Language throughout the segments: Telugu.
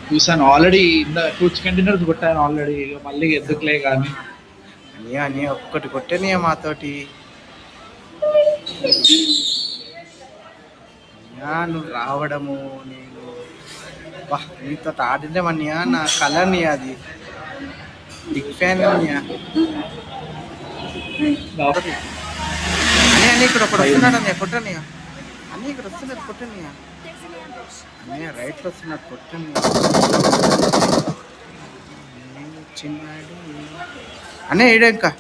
చూసాను ఆల్రెడీ. ఇంత 2 చికెన్ డిన్నర్స్ కొట్టాను ఆల్రెడీ. మళ్ళీ ఎందుకులే కానీ. అన్నయ్య అన్నయ్య ఒక్కటి కొట్టనయ్య మాతోటి. అన్నయ్య నువ్వు రావడము, నేను నీతో ఆడలేమన్నయ్య, నా కళ అన్నయ్య, అది బిగ్ ఫ్యాన్ అన్నయ్య. అన్నయ్య ఇక్కడ ఒకటి వస్తున్నాడు అన్నయ్య, కొట్టనయ్య. అన్నయ్య ఇక్కడ వస్తున్నాడు, కొట్టనయ్య. అన్నయ్య రైట్లో వస్తున్నాడు, కొట్టనయ్య. చిన్నాడు అన్నయ్య ఈడ ఇంకా.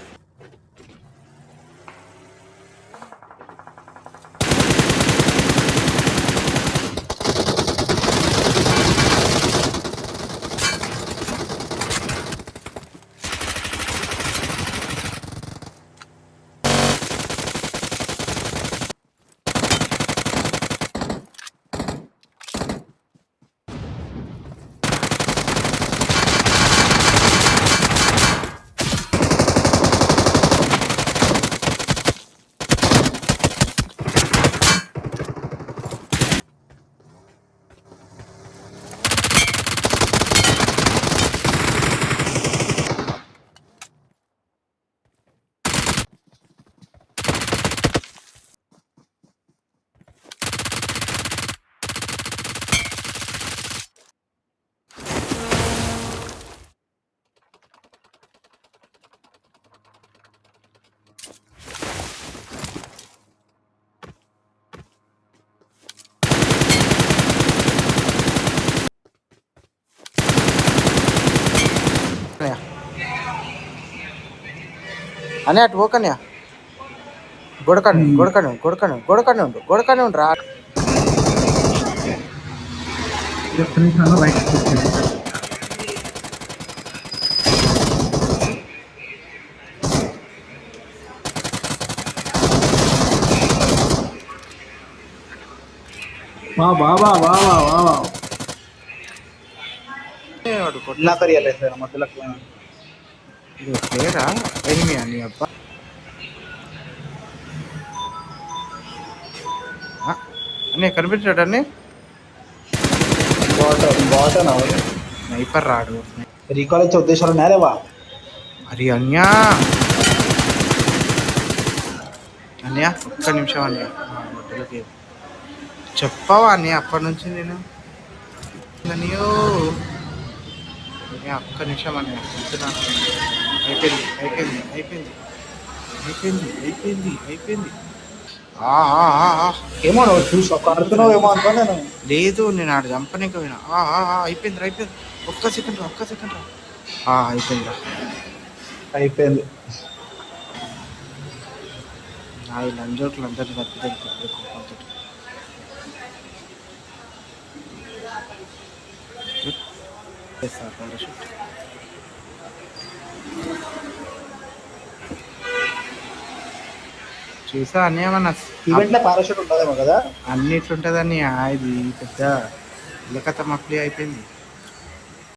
అనే అటు పోకన్యా, గొడకనే ఉండు రా. ప్లేయరా ఎనిమి అని అబ్బా. అన్నీ కనిపించాడు అన్నీ. స్నైపర్ రాడు. రీకాల్ ఇచ్చే ఉద్దేశాలు ఉన్నారేవా? మరి అన్యా అన్యా ఒక్క నిమిషం అన్యా, చెప్పవా అన్నయ్య అప్పటి నుంచి నేను అనియో. ఒక్క నిమిషం అన్నయ్య చెప్తున్నాను. అయిపోయింది. ఏమో చూసి అడుగుతున్నావు ఏమో అనుకో. నేను లేదు, నేను ఆడ చంపనీకి పోయినా. అయిపోయింది. ఒక్క సెకండ్ రా. అయిపోయింది. ఈ లంజోట్లు అందరినీ తప్పిదానికి కోపంతో చూసా అన్నీ ఏమన్నా ఈవెంట్లో పారాషూట్ ఉంటుందేమో కదా. అన్నిట్లుంటుందని ఇది పెద్ద ఇలకత మఫ్లీ అయిపోయింది.